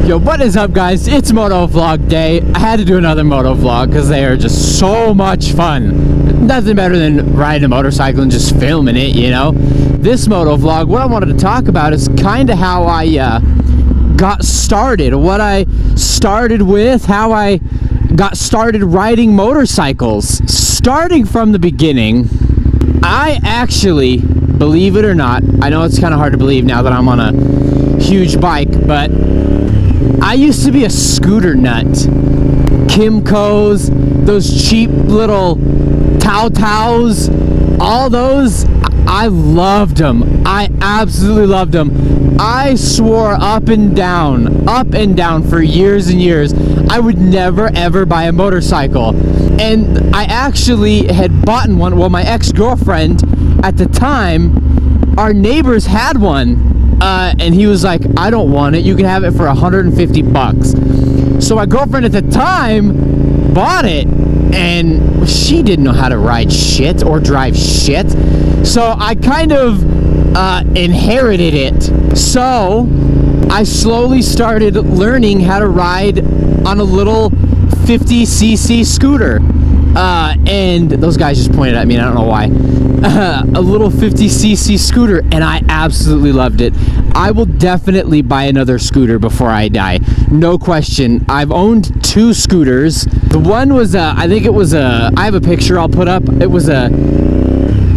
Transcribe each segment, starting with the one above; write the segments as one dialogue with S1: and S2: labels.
S1: Yo, what is up, guys? It's motovlog day. I had to do another motovlog because they are just so much fun. Nothing better than riding a motorcycle and just filming it, you know? This motovlog, what I wanted to talk about is kind of how I got started, what I started with, how I got started riding motorcycles. Starting from the beginning, I actually, believe it or not, I know it's kind of hard to believe now that I'm on a huge bike, but I used to be a scooter nut. Kimco's, those cheap little Taos, all those, I loved them. I absolutely loved them. I swore up and down for years and years I would never ever buy a motorcycle. And I actually had bought one. Well, my ex-girlfriend at the time, our neighbors had one. And he was like, I don't want it. You can have it for 150 bucks. So my girlfriend at the time bought it, and she didn't know how to ride shit or drive shit. So I kind of inherited it. So I slowly started learning how to ride on a little 50cc scooter. And those guys just pointed at me, and I don't know why. A little 50cc scooter, and I absolutely loved it. I will definitely buy another scooter before I die. No question. I've owned 2 scooters. The one was I think it was I have a picture I'll put up. It was a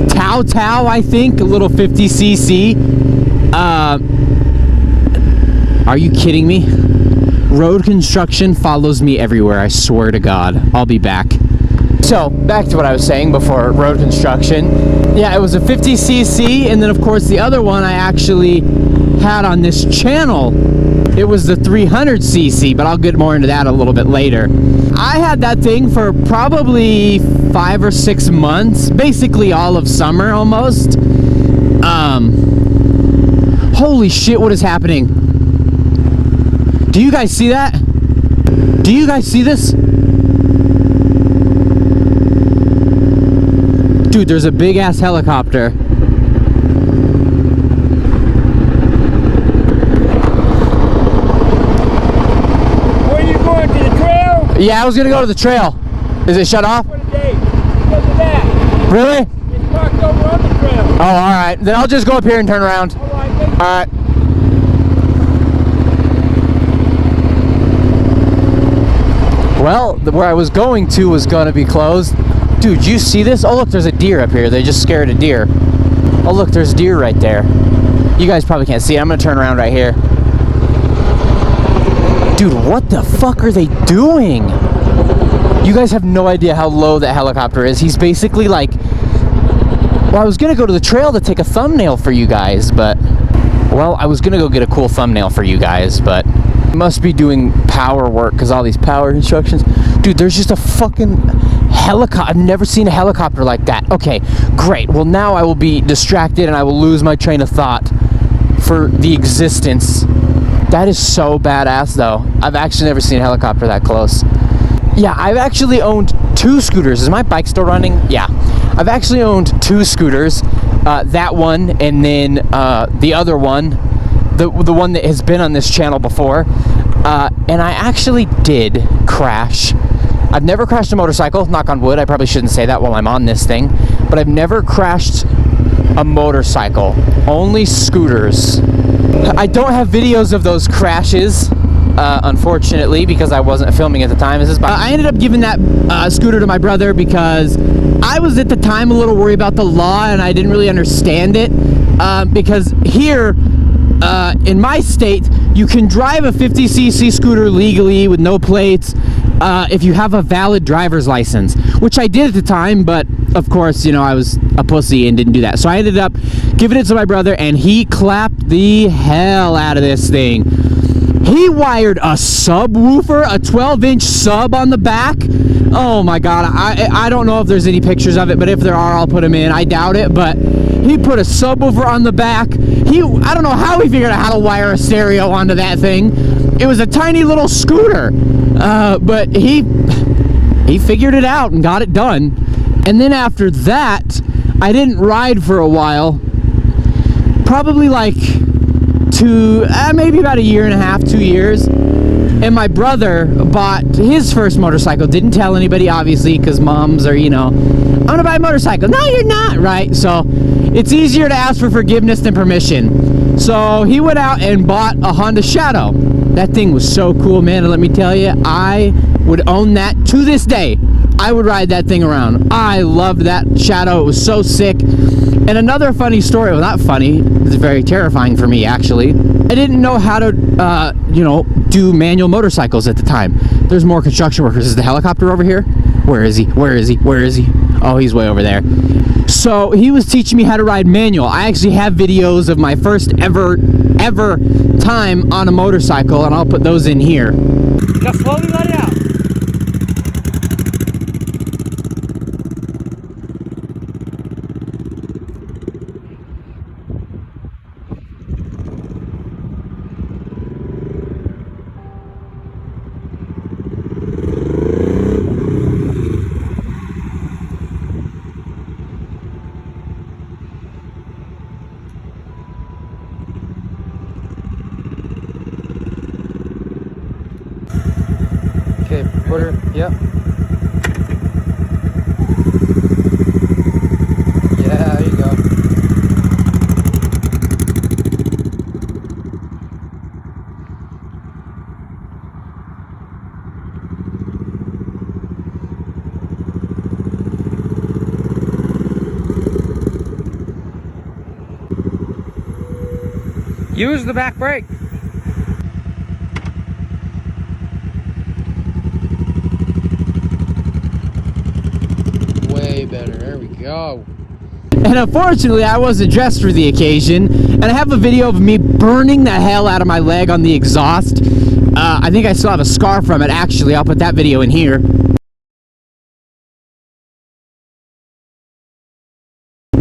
S1: Tao, I think, a little 50cc. Are you kidding me? Road construction follows me everywhere, I swear to God. I'll be back. So, back to what I was saying before road construction. Yeah, it was a 50cc, and then of course the other one I actually had on this channel. It was the 300cc, but I'll get more into that a little bit later. I had that thing for probably 5 or 6 months, basically all of summer almost. Holy shit, what is happening? Do you guys see that? Do you guys see this? Dude, there's a big ass helicopter.
S2: Where are you going, to the trail?
S1: Yeah, I was gonna go to the trail. Is it shut off?
S2: For the day. Because of that.
S1: Really?
S2: It's parked over on the trail.
S1: Oh, alright. Then I'll just go up here and turn around.
S2: Alright, thank you.
S1: Alright. Well, where I was going to was gonna be closed. Dude, you see this? Oh, look, there's a deer up here. They just scared a deer. Oh, look, there's deer right there. You guys probably can't see it. I'm gonna turn around right here. Dude, what the fuck are they doing? You guys have no idea how low that helicopter is. He's basically like... Well, I was gonna go to the trail to take a thumbnail for you guys, but... Well, I was gonna go get a cool thumbnail for you guys, but... I must be doing power work because all these power instructions. Dude, there's just a fucking... helicopter. I've never seen a helicopter like that. Okay, great. Well, now I will be distracted and I will lose my train of thought for the existence. That is so badass, though. I've actually never seen a helicopter that close. Yeah, I've actually owned 2 scooters. Is my bike still running? Yeah. I've actually owned 2 scooters. That one and then the other one, the one that has been on this channel before. And I actually did crash. I've never crashed a motorcycle, knock on wood. I probably shouldn't say that while I'm on this thing, but I've never crashed a motorcycle, only scooters. I don't have videos of those crashes, unfortunately, because I wasn't filming at the time. I ended up giving that scooter to my brother because I was at the time a little worried about the law and I didn't really understand it, because here in my state, you can drive a 50cc scooter legally with no plates, if you have a valid driver's license, which I did at the time, but of course, you know, I was a pussy and didn't do that. So I ended up giving it to my brother, and he clapped the hell out of this thing. He wired a subwoofer, a 12-inch sub on the back. Oh my God, I don't know if there's any pictures of it, but if there are, I'll put them in. I doubt it, but he put a subwoofer on the back. I don't know how he figured out how to wire a stereo onto that thing. It was a tiny little scooter. But he figured it out and got it done. And then after that, I didn't ride for a while. Probably like maybe about a year and a half, 2 years. And my brother bought his first motorcycle. Didn't tell anybody, obviously, because moms are, you know, I'm gonna buy a motorcycle. No, you're not, right? So it's easier to ask for forgiveness than permission. So he went out and bought a Honda Shadow. That thing was so cool, man. And let me tell you, I would own that to this day. I would ride that thing around. I loved that Shadow. It was so sick. And another funny story, well, not funny, it's very terrifying for me, actually. I didn't know how to, you know, do manual motorcycles at the time. There's more construction workers. Is the helicopter over here? Where is he? Where is he? Where is he? Oh, he's way over there. So he was teaching me how to ride manual. I actually have videos of my first ever time on a motorcycle, and I'll put those in here.
S2: Just slowly let it out.
S1: Okay, put her, yep. Yeah, there you go.
S2: Use the back brake.
S1: Way better, there we go. And unfortunately, I wasn't dressed for the occasion, and I have a video of me burning the hell out of my leg on the exhaust. I think I still have a scar from it, actually. I'll put that video in here.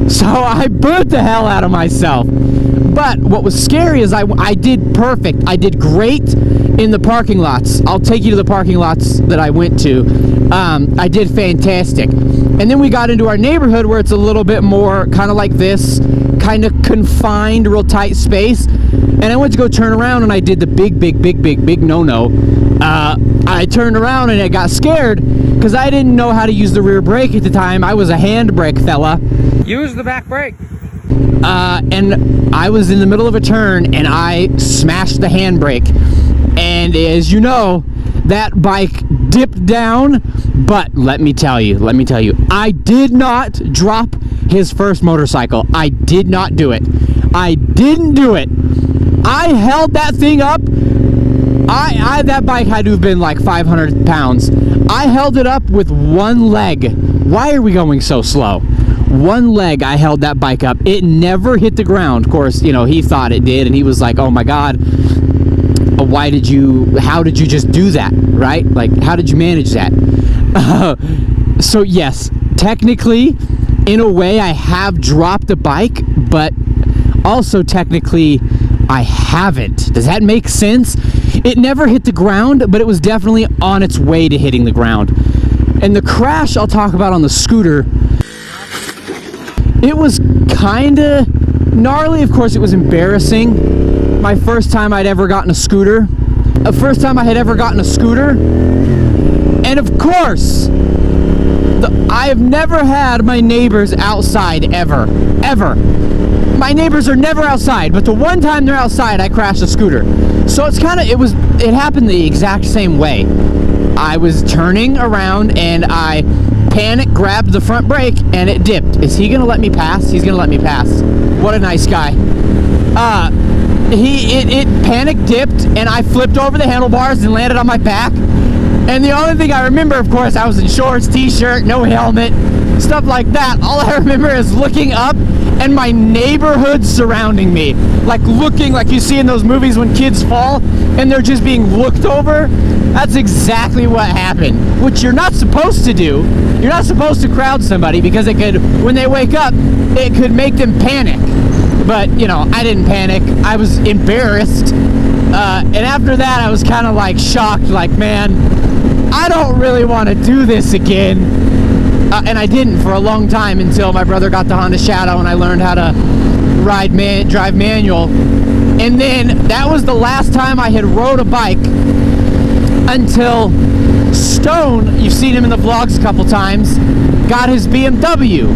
S1: So I burnt the hell out of myself. But what was scary is I did perfect. I did great in the parking lots. I'll take you to the parking lots that I went to. I did fantastic. And then we got into our neighborhood where it's a little bit more kind of like this, kind of confined, real tight space. And I went to go turn around and I did the big no-no. I turned around and I got scared because I didn't know how to use the rear brake at the time. I was a handbrake fella.
S2: Use the back brake.
S1: And I was in the middle of a turn and I smashed the handbrake. And as you know, that bike dipped down, but let me tell you, I did not drop his first motorcycle. I did not do it. I didn't do it. I held that thing up. That bike had to have been like 500 pounds. I held it up with one leg. Why are we going so slow? One leg, I held that bike up. It never hit the ground. Of course, you know, he thought it did, and he was like, oh my God, how did you just do that, right? Like, how did you manage that? So yes, technically, in a way, I have dropped the bike, but also technically, I haven't. Does that make sense? It never hit the ground, but it was definitely on its way to hitting the ground. And the crash I'll talk about on the scooter, it was kinda gnarly. Of course, it was embarrassing. My first time I'd ever gotten a scooter. The first time I had ever gotten a scooter. And of course, I have never had my neighbors outside ever. My neighbors are never outside, but the one time they're outside, I crashed a scooter. So it's it happened the exact same way. I was turning around and I panicked, grabbed the front brake, and it dipped. Is he gonna let me pass? He's gonna let me pass. What a nice guy. It panic dipped, and I flipped over the handlebars and landed on my back. And the only thing I remember, of course, I was in shorts, t-shirt, no helmet, stuff like that. All I remember is looking up and my neighborhood surrounding me. Like looking like you see in those movies when kids fall and they're just being looked over. That's exactly what happened, which you're not supposed to do. You're not supposed to crowd somebody because it could, when they wake up, it could make them panic. But, you know, I didn't panic. I was embarrassed. And after that, I was kind of like shocked, like, man, I don't really want to do this again. And I didn't for a long time until my brother got the Honda Shadow and I learned how to drive manual. And then that was the last time I had rode a bike until Stone, you've seen him in the vlogs a couple times, got his BMW.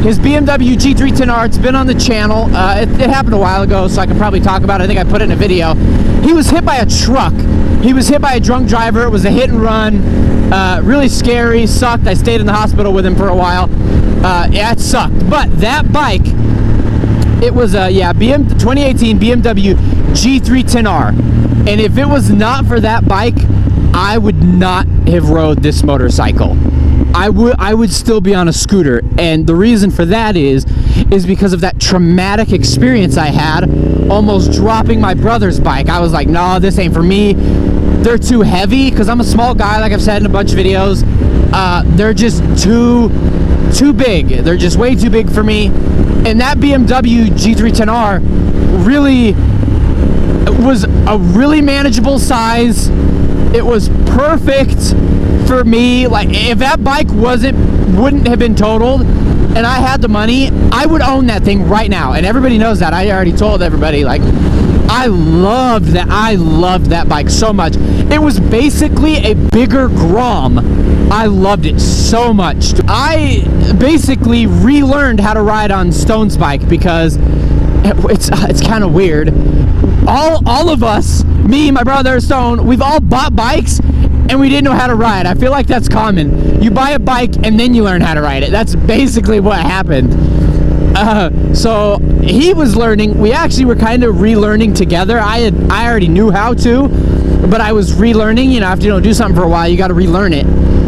S1: His BMW G310R, it's been on the channel. It happened a while ago, so I can probably talk about it. I think I put it in a video. He was hit by a truck. He was hit by a drunk driver. It was a hit and run. Really scary, sucked. I stayed in the hospital with him for a while. Yeah, it sucked. But that bike, it was 2018 BMW G310R. And if it was not for that bike, I would not have rode this motorcycle. I would still be on a scooter, and the reason for that is because of that traumatic experience I had almost dropping my brother's bike. I was like, no, this ain't for me. They're too heavy, because I'm a small guy, like I've said in a bunch of videos. They're just too big. They're just way too big for me. And that BMW G310R really was a really manageable size. It was perfect for me. Like, if that bike wouldn't have been totaled and I had the money, I would own that thing right now. And everybody knows that. I already told everybody, like, I loved that bike so much. It was basically a bigger Grom. I loved it so much. I basically relearned how to ride on Stone's bike because it's kind of weird. All of us, me, my brother, Stone, we've all bought bikes and we didn't know how to ride. I feel like that's common. You buy a bike and then you learn how to ride it. That's basically what happened. So he was learning. We actually were kind of relearning together. I already knew how to, but I was relearning. You know, after you do something for a while, you got to relearn it.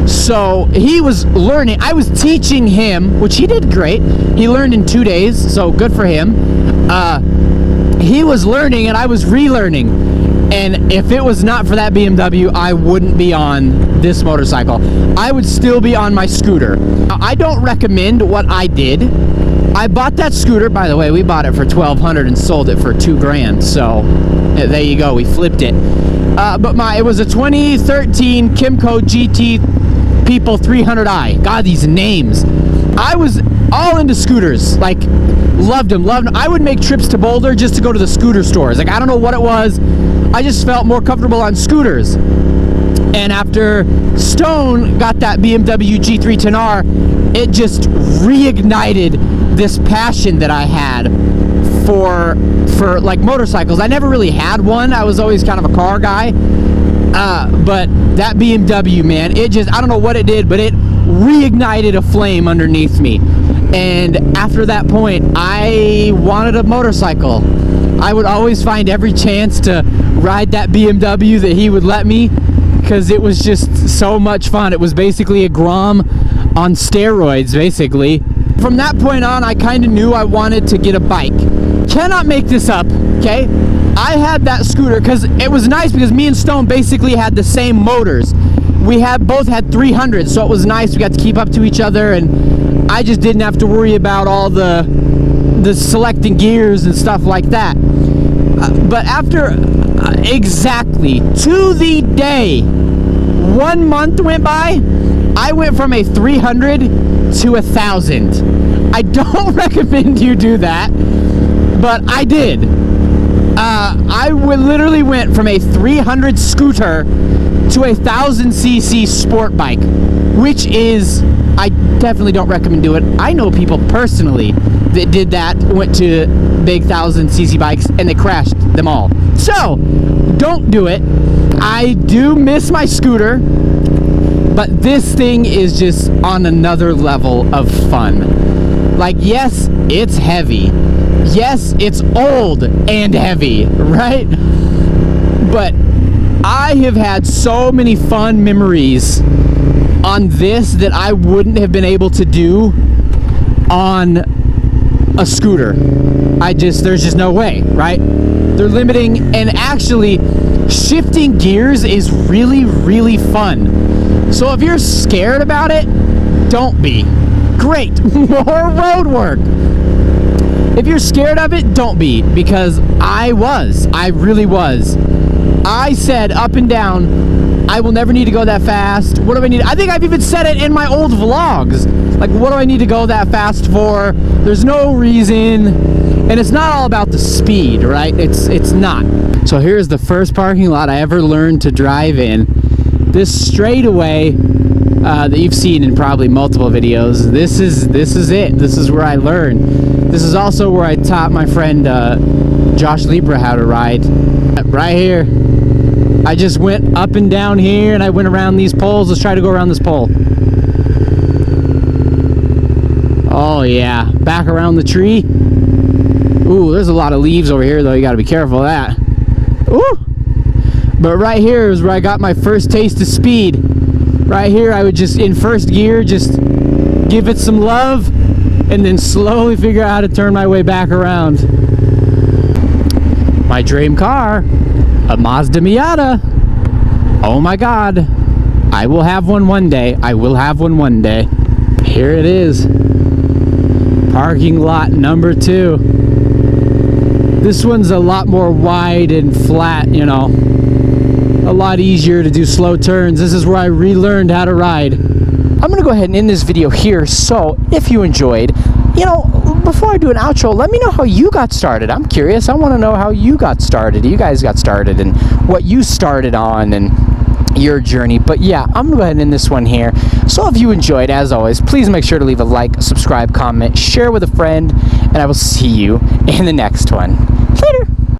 S1: So he was learning. I was teaching him, which he did great. He learned in 2 days, so good for him. He was learning and I was relearning. And if it was not for that BMW, I wouldn't be on this motorcycle. I would still be on my scooter. I don't recommend what I did. I bought that scooter, by the way, we bought it for $1,200 and sold it for $2,000. So there you go, we flipped it. But it was a 2013 Kimco GT People 300i. God, these names. I was all into scooters, like loved them. I would make trips to Boulder just to go to the scooter stores. Like, I don't know what it was. I just felt more comfortable on scooters. And after Stone got that BMW G310R, it just reignited this passion that I had for like motorcycles. I never really had one. I was always kind of a car guy. But that BMW, man, it just, I don't know what it did, but it reignited a flame underneath me. And after that point, I wanted a motorcycle. I would always find every chance to ride that BMW that he would let me, because it was just so much fun. It was basically a Grom on steroids, basically. From that point on, I kind of knew I wanted to get a bike. Cannot make this up, okay? I had that scooter because it was nice because me and Stone basically had the same motors. We both had 300s, so it was nice. We got to keep up to each other, and I just didn't have to worry about all the selecting gears and stuff like that. But after exactly to the day, 1 month went by, I went from a 300 to 1,000. I don't recommend you do that, but I did. I literally went from a 300 scooter to a 1,000cc sport bike, which is, I definitely don't recommend doing it. I know people personally that did that, went to big 1,000cc bikes, and they crashed them all. So, don't do it. I do miss my scooter, but this thing is just on another level of fun. Like, yes, it's heavy. Yes, it's old and heavy, right? But I have had so many fun memories on this that I wouldn't have been able to do on a scooter. There's just no way, right? They're limiting, and actually shifting gears is really, really fun. So if you're scared about it, don't be. Great, more road work. If you're scared of it, don't be, because I really was. I said up and down, I will never need to go that fast. What do I need? I think I've even said it in my old vlogs. Like, what do I need to go that fast for? There's no reason. And it's not all about the speed, right? It's not. So here's the first parking lot I ever learned to drive in. This straightaway that you've seen in probably multiple videos. This is it. This is where I learned. This is also where I taught my friend Josh Libra how to ride. Right here. I just went up and down here, and I went around these poles. Let's try to go around this pole. Oh yeah, back around the tree. Ooh, there's a lot of leaves over here though. You gotta be careful of that. Ooh. But right here is where I got my first taste of speed. Right here, I would just, in first gear, just give it some love, and then slowly figure out how to turn my way back around. My dream car, a Mazda Miata. Oh my God. I will have one one day. I will have one one day. Here it is. Parking lot number 2. This one's a lot more wide and flat, you know. A lot easier to do slow turns. This is where I relearned how to ride. I'm gonna go ahead and end this video here. So if you enjoyed, you know, before I do an outro, let me know how you got started. I'm curious. I want to know how you got started. You guys got started and what you started on and your journey. But yeah, I'm gonna go ahead and end this one here. So if you enjoyed, as always, please make sure to leave a like, subscribe, comment, share with a friend, and I will see you in the next one. Later.